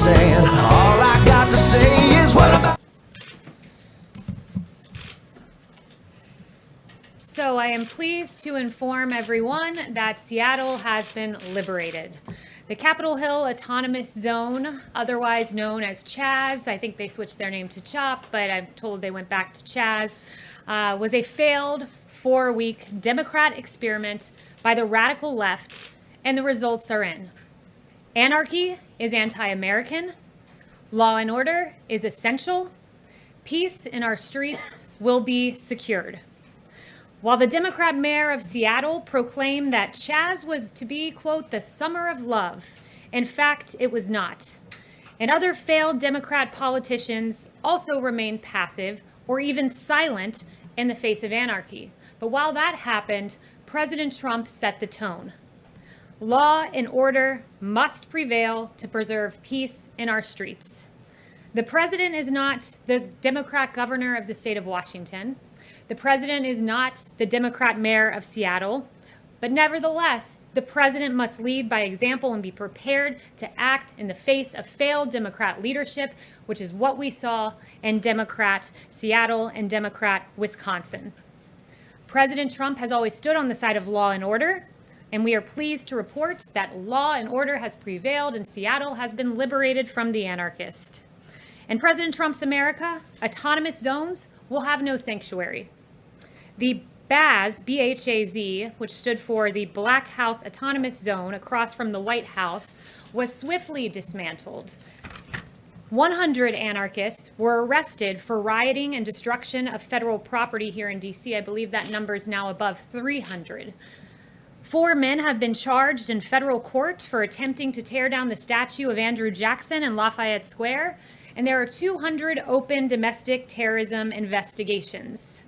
understand. All I got to say is what about. So I am pleased to inform everyone that Seattle has been liberated. The Capitol Hill Autonomous Zone, otherwise known as CHAZ, I think they switched their name to CHOP, but I'm told they went back to CHAZ, was a failed 4-week Democrat experiment by the radical left, and the results are in. Anarchy is anti-American. Law and order is essential. Peace in our streets will be secured. While the Democrat mayor of Seattle proclaimed that CHAZ was to be, quote, the summer of love, in fact, it was not. And other failed Democrat politicians also remained passive or even silent in the face of anarchy. But while that happened, President Trump set the tone. Law and order must prevail to preserve peace in our streets. The president is not the Democrat governor of the state of Washington. The president is not the Democrat mayor of Seattle, but nevertheless, the president must lead by example and be prepared to act in the face of failed Democrat leadership, which is what we saw in Democrat Seattle and Democrat Wisconsin. President Trump has always stood on the side of law and order, and we are pleased to report that law and order has prevailed and Seattle has been liberated from the anarchist. In President Trump's America, autonomous zones will have no sanctuary. The BAZ, B-H-A-Z, which stood for the Black House Autonomous Zone across from the White House, was swiftly dismantled. 100 anarchists were arrested for rioting and destruction of federal property here in D.C. I believe that number is now above 300. 4 men have been charged in federal court for attempting to tear down the statue of Andrew Jackson in Lafayette Square, and there are 200 open domestic terrorism investigations.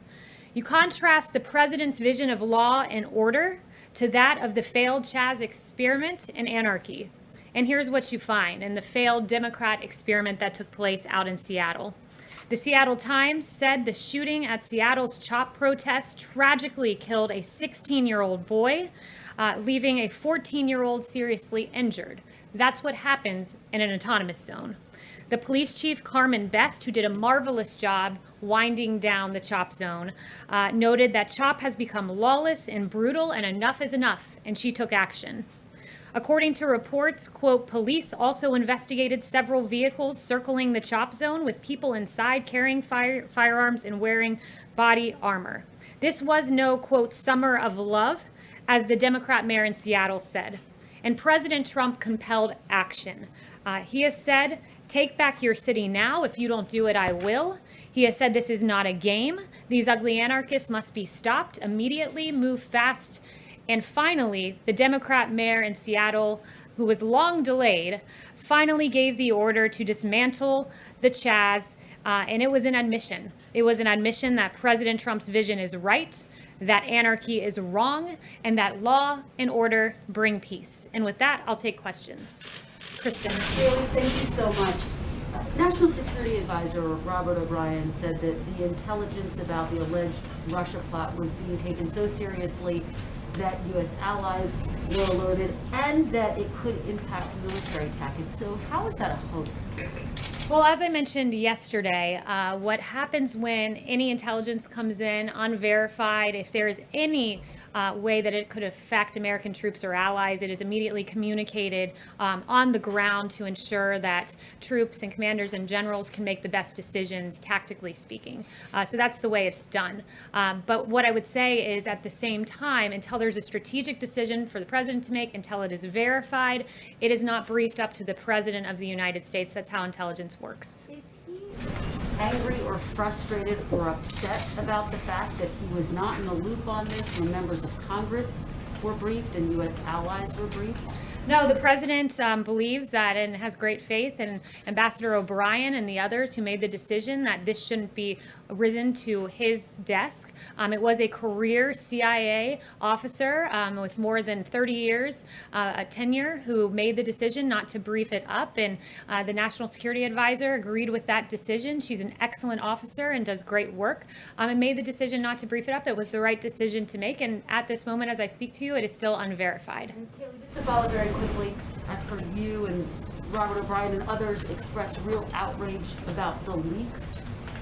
You contrast the president's vision of law and order to that of the failed CHAZ experiment and anarchy. And here's what you find in the failed Democrat experiment that took place out in Seattle. The Seattle Times said the shooting at Seattle's CHOP protest tragically killed a 16-year-old boy, leaving a 14-year-old seriously injured. That's what happens in an autonomous zone. The police chief, Carmen Best, who did a marvelous job winding down the CHOP zone, noted that CHOP has become lawless and brutal and enough is enough, and she took action. According to reports, quote, police also investigated several vehicles circling the CHOP zone with people inside carrying firearms and wearing body armor. This was no, quote, summer of love, as the Democrat mayor in Seattle said. And President Trump compelled action. He has said, take back your city now. If you don't do it, I will. He has said this is not a game. These ugly anarchists must be stopped immediately, move fast. And finally, the Democrat mayor in Seattle, who was long delayed, finally gave the order to dismantle the CHAZ, and it was an admission. It was an admission that President Trump's vision is right, that anarchy is wrong, and that law and order bring peace. And with that, I'll take questions. Kristen. Kayleigh, thank you so much. National Security Advisor Robert O'Brien said that the intelligence about the alleged Russia plot was being taken so seriously that U.S. allies were alerted and that it could impact military tactics. So how is that a hoax? Well, as I mentioned yesterday, what happens when any intelligence comes in unverified, if there is any way that it could affect American troops or allies, it is immediately communicated on the ground to ensure that troops and commanders and generals can make the best decisions, tactically speaking. So that's the way it's done. But what I would say is at the same time, until there's a strategic decision for the president to make, until it is verified, it is not briefed up to the president of the United States. That's how intelligence works. Is he angry or frustrated or upset about the fact that he was not in the loop on this when members of Congress were briefed and U.S. allies were briefed? No, the president believes that and has great faith in Ambassador O'Brien and the others who made the decision that this shouldn't be risen to his desk. It was a career CIA officer with more than 30 years tenure who made the decision not to brief it up, and the National Security Advisor agreed with that decision. She's an excellent officer and does great work, and made the decision not to brief it up. It was the right decision to make, and at this moment, as I speak to you, it is still unverified. And Kayleigh, just to follow very quickly, I've heard you and Robert O'Brien and others expressed real outrage about the leaks.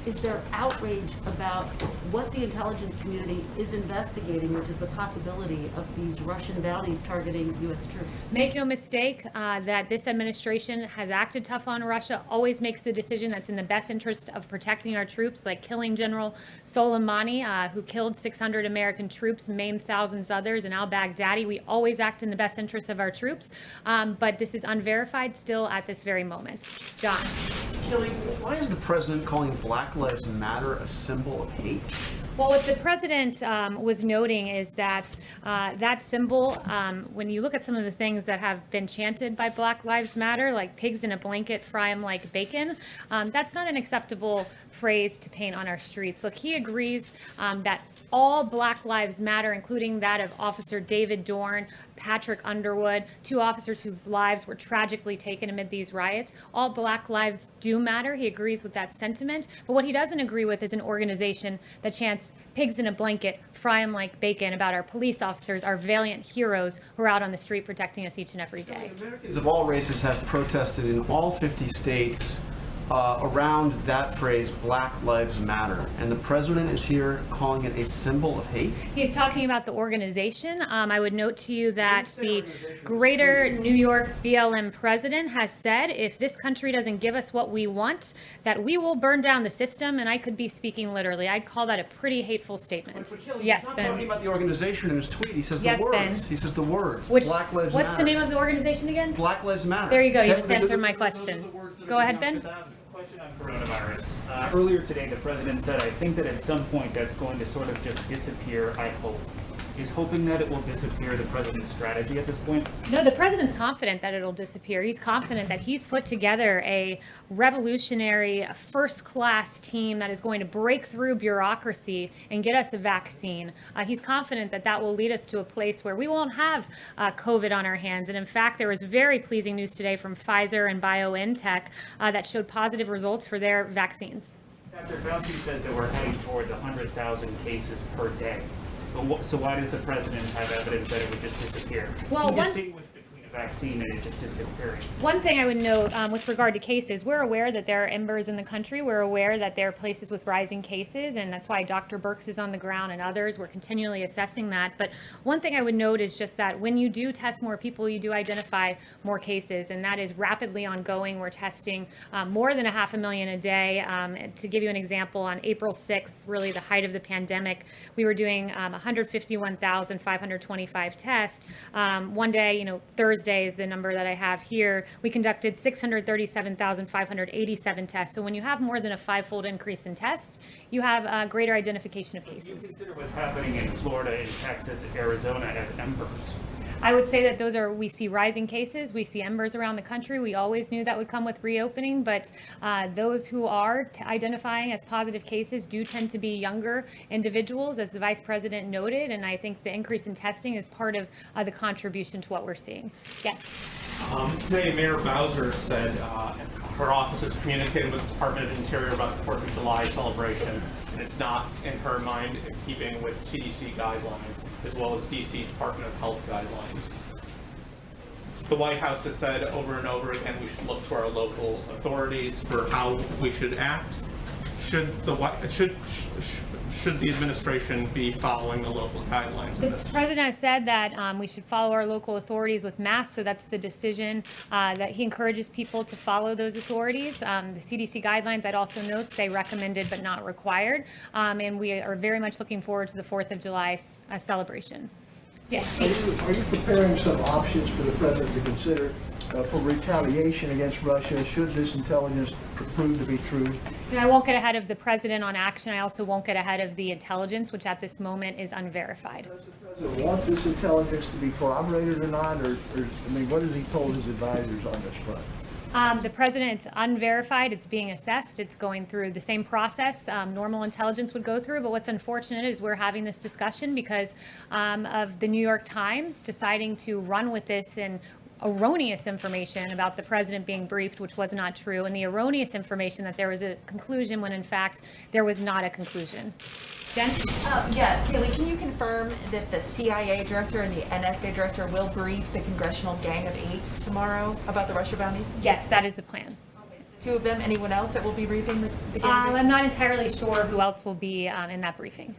Is there outrage about what the intelligence community is investigating, which is the possibility of these Russian bounties targeting U.S. troops? Make no mistake that this administration has acted tough on Russia, always makes the decision that's in the best interest of protecting our troops, like killing General Soleimani, who killed 600 American troops, maimed thousands others, and al-Baghdadi. We always act in the best interest of our troops, but this is unverified still at this very moment. John. Kayleigh, why is the president calling Black Lives Matter a symbol of hate? Well, what the president was noting is that that symbol, when you look at some of the things that have been chanted by Black Lives Matter, like pigs in a blanket, fry 'em like bacon, that's not an acceptable phrase to paint on our streets. Look, he agrees that all Black Lives Matter, including that of Officer David Dorn, Patrick Underwood, 2 officers whose lives were tragically taken amid these riots. All Black lives do matter. He agrees with that sentiment. But what he doesn't agree with is an organization that chants pigs in a blanket, fry 'em like bacon about our police officers, our valiant heroes who are out on the street protecting us each and every day. Americans of all races have protested in all 50 states around that phrase, Black Lives Matter, and the president is here calling it a symbol of hate? He's talking about the organization. I would note to you that the Greater New York BLM president has said if this country doesn't give us what we want, that we will burn down the system, and I could be speaking literally. I'd call that a pretty hateful statement. But Kayleigh, Yes, he's not Ben. talking about the organization in his tweet. He says Yes, the words. Ben. He says the words. Which, Black Lives what's Matter. the name of the organization again? Black Lives Matter. There you go. You That- just those are answered the- my those are question. the words that Go are ahead, being on Ben. Fifth Avenue. Question on coronavirus. Earlier today, the president said, I think that at some point that's going to sort of just disappear, I hope. Is hoping that it will disappear the president's strategy at this point? No, the president's confident that it'll disappear. He's confident that he's put together a revolutionary, first-class team that is going to break through bureaucracy and get us a vaccine. He's confident that that will lead us to a place where we won't have COVID on our hands. And in fact, there was very pleasing news today from Pfizer and BioNTech that showed positive results for their vaccines. Dr. Fauci says that we're heading towards 100,000 cases per day. But so why does the president have evidence that it would just disappear? Well, He one- distinguished between a vaccine and it just disappearing. One thing I would note with regard to cases, we're aware that there are embers in the country. We're aware that there are places with rising cases, and that's why Dr. Birx is on the ground and others. We're continually assessing that. But one thing I would note is just that when you do test more people, you do identify more cases, and that is rapidly ongoing. We're testing more than 500,000 a day. To give you an example, on April 6th, really the height of the pandemic, we were doing 151,525 tests. One day, Thursday is the number that I have here. We conducted 637,587 tests. So when you have more than a 5-fold increase in tests, you have a greater identification of Do you cases. consider what's happening in Florida, in Texas, Arizona as embers? I would say that we see rising cases, we see embers around the country. We always knew that would come with reopening, but those who are identifying as positive cases do tend to be younger individuals, as the vice president noted, and I think the increase in testing is part of the contribution to what we're seeing. Yes. Today, Mayor Bowser said her office has communicated with the Department of Interior about the 4th of July celebration, and it's not, in her mind, in keeping with CDC guidelines, as well as DC Department of Health guidelines. The White House has said over and over again we should look to our local authorities for how we should act. Should the administration be following the local guidelines in The this? president has said that we should follow our local authorities with masks, so that's the decision that he encourages people to follow those authorities. The CDC guidelines, I'd also note, say recommended but not required, and we are very much looking forward to the 4th of July celebration. Yes. Are you preparing some options for the president to consider for retaliation against Russia should this intelligence prove to be true? And I won't get ahead of the president on action. I also won't get ahead of the intelligence, which at this moment is unverified. Does the president want this intelligence to be corroborated or not? Or what has he told his advisors on this front? The president, it's unverified, it's being assessed, it's going through the same process normal intelligence would go through, but what's unfortunate is we're having this discussion because of the New York Times deciding to run with this and erroneous information about the president being briefed, which was not true, and the erroneous information that there was a conclusion when in fact there was not a conclusion. Jen? Yeah, Kayleigh, can you confirm that the CIA director and the NSA director will brief the Congressional Gang of Eight tomorrow about the Russia bounties? Yes, that is the plan. Two of them, anyone else that will be briefing the Gang of Eight? I'm not entirely sure who else will be in that briefing.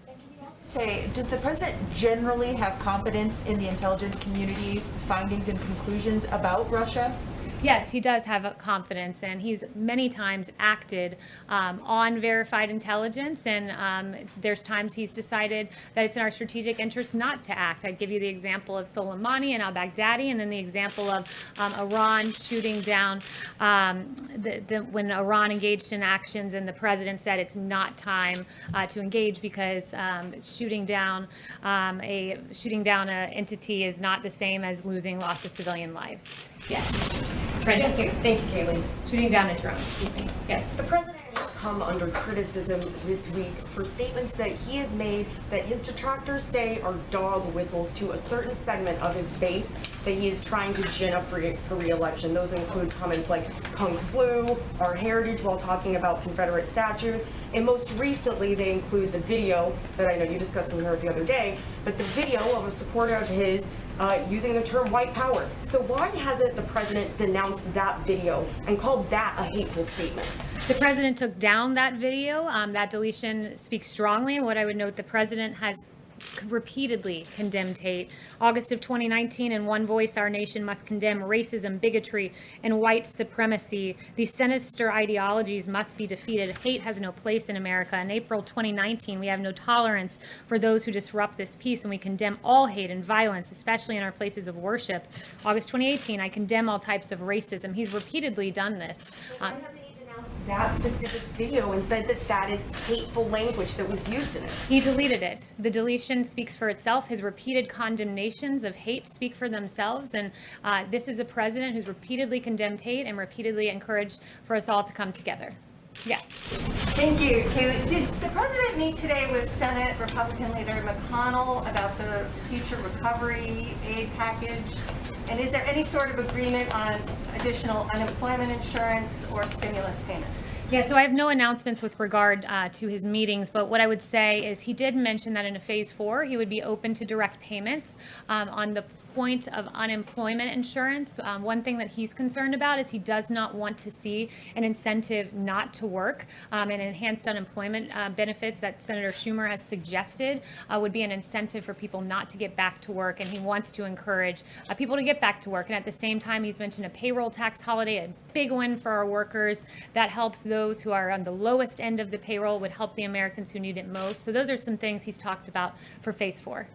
Say, does the president generally have confidence in the intelligence community's findings and conclusions about Russia? Yes, he does have confidence, and he's many times acted on verified intelligence, and there's times he's decided that it's in our strategic interest not to act. I'd give you the example of Soleimani and al-Baghdadi, and then the example of Iran shooting down when Iran engaged in actions, and the president said it's not time to engage because shooting down an entity is not the same as losing loss of civilian lives. Yes. Thank you, Kayleigh. Shooting down a drone, excuse me. Yes. The president has come under criticism this week for statements that he has made that his detractors say are dog whistles to a certain segment of his base that he is trying to gin up for re-election. Those include comments like Kung Flu, our heritage, while talking about Confederate statues. And most recently, they include the video that I know you discussed in here the other day, but the video of a supporter of his using the term white power. So why hasn't the president denounced that video and called that a hateful statement? The president took down that video. That deletion speaks strongly. And what I would note, the president has repeatedly condemned hate. August of 2019, in one voice, our nation must condemn racism, bigotry, and white supremacy. These sinister ideologies must be defeated. Hate has no place in America. In April 2019, we have no tolerance for those who disrupt this peace, and we condemn all hate and violence, especially in our places of worship. August 2018, I condemn all types of racism. He's repeatedly done this. That specific video and said that that is hateful language that was used in it. He deleted it. The deletion speaks for itself. His repeated condemnations of hate speak for themselves. And this is a president who's repeatedly condemned hate and repeatedly encouraged for us all to come together. Yes. Thank you, Kayleigh. Did the president meet today with Senate Republican leader McConnell about the future recovery aid package? And is there any sort of agreement on additional unemployment insurance or stimulus payments? Yeah, so I have no announcements with regard to his meetings, but what I would say is he did mention that in a phase 4, he would be open to direct payments on the point of unemployment insurance. One thing that he's concerned about is he does not want to see an incentive not to work, and enhanced unemployment benefits that Senator Schumer has suggested would be an incentive for people not to get back to work, and he wants to encourage people to get back to work. And at the same time, he's mentioned a payroll tax holiday, a big win for our workers that helps those who are on the lowest end of the payroll, would help the Americans who need it most. So those are some things he's talked about for phase 4.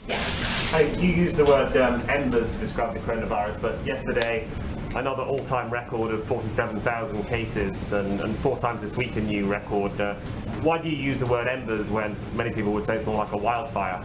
Yes. You used the word embers to describe the coronavirus, but yesterday another all-time record of 47,000 cases and 4 times this week a new record. Why do you use the word embers when many people would say it's more like a wildfire?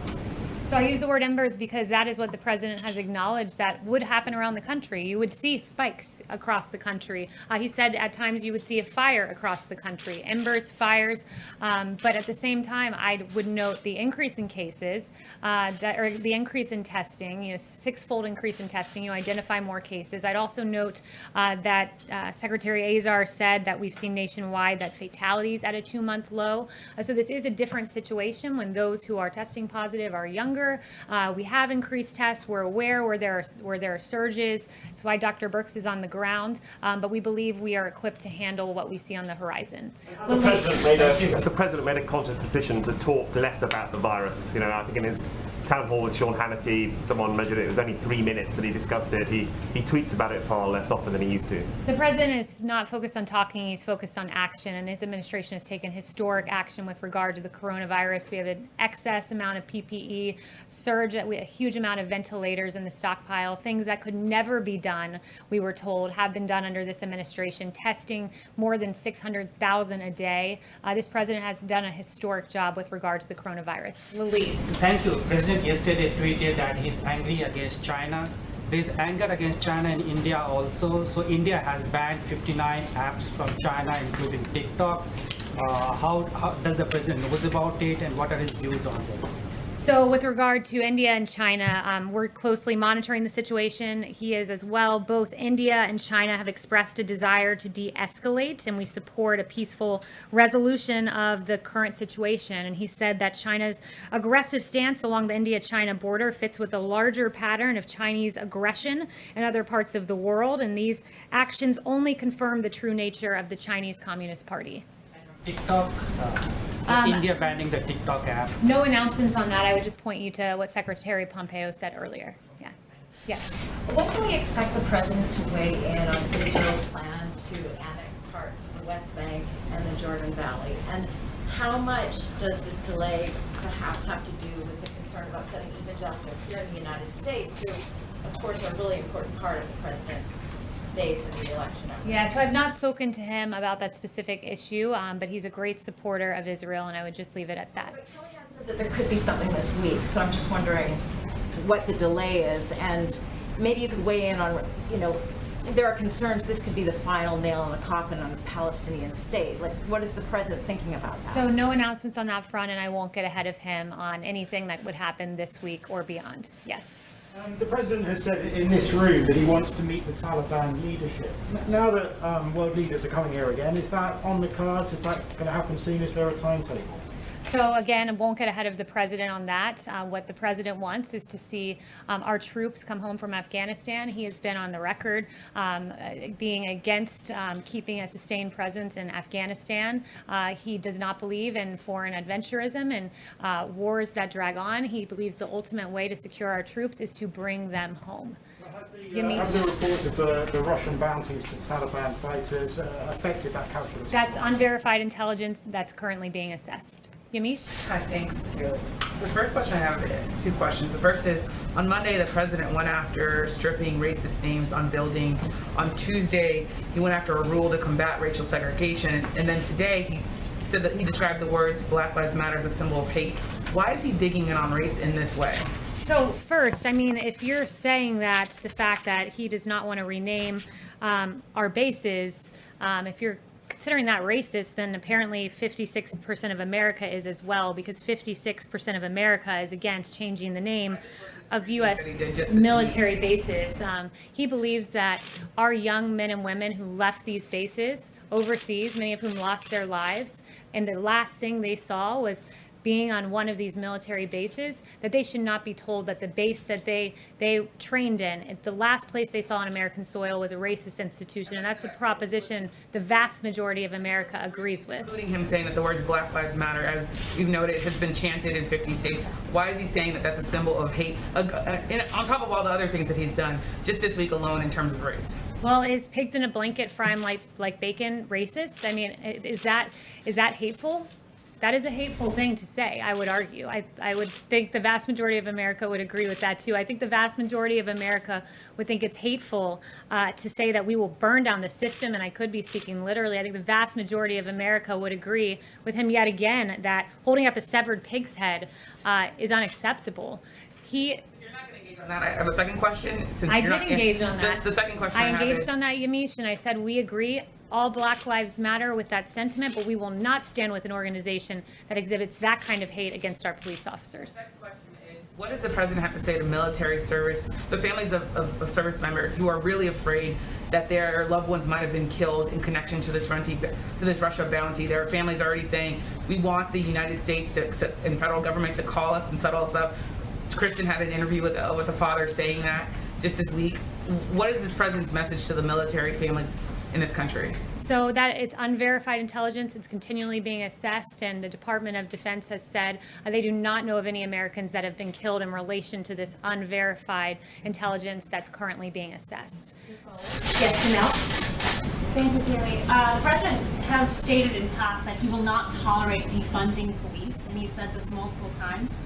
So I use the word embers because that is what the president has acknowledged that would happen around the country. You would see spikes across the country. He said at times you would see a fire across the country, embers, fires. But at the same time, I would note the increase in cases, or the increase in testing, 6-fold increase in testing. You identify more cases. I'd also note that Secretary Azar said that we've seen nationwide that fatalities at a 2-month low. So this is a different situation when those who are testing positive are younger. We have increased tests. We're aware where there are surges. That's why Dr. Birx is on the ground. But we believe we are equipped to handle what we see on the horizon. The president made a conscious decision to talk less about the virus. I think in his town hall with Sean Hannity, someone measured it was only 3 minutes that he discussed it. He tweets about it far less often than he used to. The president is not focused on talking, he's focused on action, and his administration has taken historic action with regard to the coronavirus. We have an excess amount of PPE, surge, a huge amount of ventilators in the stockpile, things that could never be done, we were told, have been done under this administration, testing more than 600,000 a day. This president has done a historic job with regard to the coronavirus. Louise. Thank you. President yesterday tweeted that he's angry against China. There's anger against China in India also. So India has banned 59 apps from China, including TikTok. How does the president knows about it, and what are his views on this? So with regard to India and China, we're closely monitoring the situation. He is as well. Both India and China have expressed a desire to de-escalate, and we support a peaceful resolution of the current situation. And he said that China's aggressive stance along the India-China border fits with a larger pattern of Chinese aggression in other parts of the world, and these actions only confirm the true nature of the Chinese Communist Party. TikTok, India banning the TikTok app. No announcements on that. I would just point you to what Secretary Pompeo said earlier. Yeah. Yes. When can we expect the president to weigh in on Israel's plan to annex parts of the West Bank and the Jordan Valley? And how much does this delay perhaps have to do with the concern about setting evangelicals here in the United States, who, of course, are a really important part of the president's base in the election? Yeah, so I've not spoken to him about that specific issue, but he's a great supporter of Israel, and I would just leave it at that. That there could be something this week, so I'm just wondering what the delay is, and maybe you could weigh in on, there are concerns this could be the final nail in the coffin on a Palestinian state. Like, what is the president thinking about that? So no announcements on that front, and I won't get ahead of him on anything that would happen this week or beyond. Yes. The president has said in this room that he wants to meet the Taliban leadership. Now that world leaders are coming here again, is that on the cards? Is that going to happen soon? Is there a timetable? So again, I won't get ahead of the president on that. What the president wants is to see our troops come home from Afghanistan. He has been on the record being against keeping a sustained presence in Afghanistan. He does not believe in foreign adventurism and wars that drag on. He believes the ultimate way to secure our troops is to bring them home. Have the reports of the Russian bounties to Taliban fighters affected that calculus? That's unverified intelligence that's currently being assessed. Yamish? Hi, thanks. The first question I have is two questions. The first is, on Monday, the president went after stripping racist names on buildings. On Tuesday, he went after a rule to combat racial segregation. And then today, he said that he described the words Black Lives Matter as a symbol of hate. Why is he digging in on race in this way? So first, I mean, if you're saying that the fact that he does not want to rename our bases, if you're considering that racist, then apparently 56% of America is as well, because 56% of America is against changing the name of U.S. military bases. He believes that our young men and women who left these bases overseas, many of whom lost their lives, and the last thing they saw was being on one of these military bases, that they should not be told that the base that they trained in, the last place they saw on American soil, was a racist institution. And that's a proposition the vast majority of America agrees with. Including him saying that the words Black Lives Matter, as we've noted, has been chanted in 50 states. Why is he saying that that's a symbol of hate, on top of all the other things that he's done just this week alone in terms of race? Well, is pigs in a blanket frying like bacon racist? I mean, is that hateful? That is a hateful thing to say, I would argue. I would think the vast majority of America would agree with that too. I think the vast majority of America would think it's hateful to say that we will burn down the system, and I could be speaking literally. I think the vast majority of America would agree with him yet again that holding up a severed pig's head is unacceptable. You're not going to engage on that. I have a second question. I did engage on that. The second question I engaged on that, Yamish, and I said we agree. All Black Lives Matter with that sentiment, but we will not stand with an organization that exhibits that kind of hate against our police officers. What does the president have to say to military service, the families of service members who are really afraid that their loved ones might have been killed in connection to this Russia bounty? There are families already saying, we want the United States and federal government to call us and settle us up. Kristen had an interview with a father saying that just this week. What is this president's message to the military families in this country? So that it's unverified intelligence. It's continually being assessed, and the Department of Defense has said they do not know of any Americans that have been killed in relation to this unverified intelligence that's currently being assessed. Yes, Janelle. Thank you, Kayleigh. The president has stated in the past that he will not tolerate defunding police, and he said this multiple times.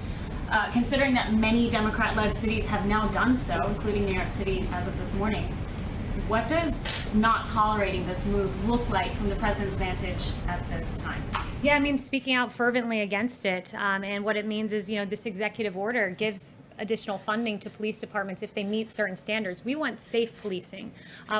Considering that many Democrat-led cities have now done so, including New York City as of this morning, what does not tolerating this move look like from the president's vantage at this time? Yeah, I mean, speaking out fervently against it, and what it means is, this executive order gives additional funding to police departments if they meet certain standards. We want safe policing.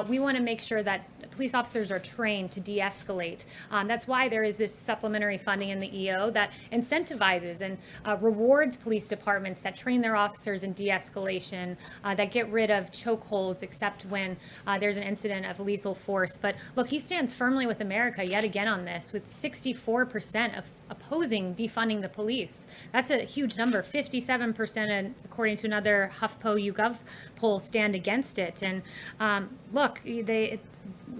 We want to make sure that police officers are trained to de-escalate. That's why there is this supplementary funding in the EO that incentivizes and rewards police departments that train their officers in de-escalation, that get rid of chokeholds except when there's an incident of lethal force. But look, he stands firmly with America yet again on this, with 64% of opposing defunding the police. That's a huge number. 57%, according to another HuffPo YouGov poll, stand against it. And look,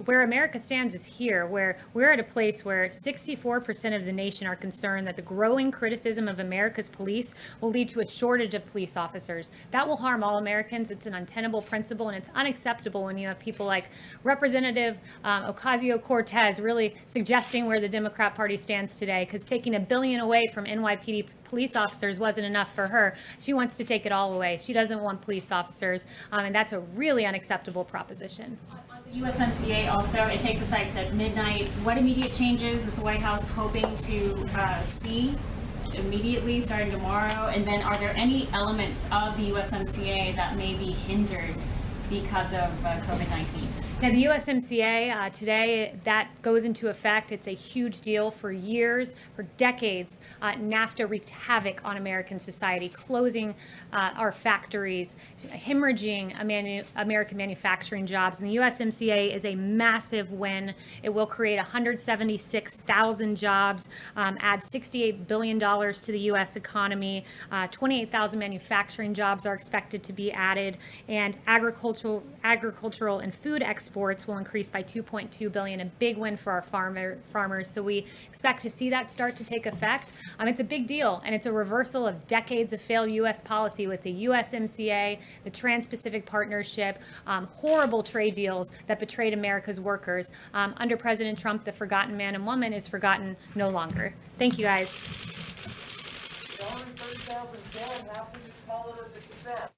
where America stands is here, where we're at a place where 64% of the nation are concerned that the growing criticism of America's police will lead to a shortage of police officers. That will harm all Americans. It's an untenable principle, and it's unacceptable when you have people like Representative Ocasio-Cortez really suggesting where the Democrat Party stands today, because taking $1 billion away from NYPD police officers wasn't enough for her. She wants to take it all away. She doesn't want police officers, and that's a really unacceptable proposition. USMCA also, it takes effect at midnight. What immediate changes is the White House hoping to see immediately starting tomorrow? And then are there any elements of the USMCA that may be hindered because of COVID-19? Yeah, the USMCA today, that goes into effect. It's a huge deal. For years, for decades, NAFTA wreaked havoc on American society, closing our factories, hemorrhaging American manufacturing jobs. And the USMCA is a massive win. It will create 176,000 jobs, add $68 billion to the U.S. economy. 28,000 manufacturing jobs are expected to be added, and agricultural and food exports will increase by $2.2 billion, a big win for our farmers. So we expect to see that start to take effect. It's a big deal, and it's a reversal of decades of failed U.S. policy with the USMCA, the Trans-Pacific Partnership, horrible trade deals that betrayed America's workers. Under President Trump, the forgotten man and woman is forgotten no longer. Thank you, guys. The 130,000 dead, how can you call it a success?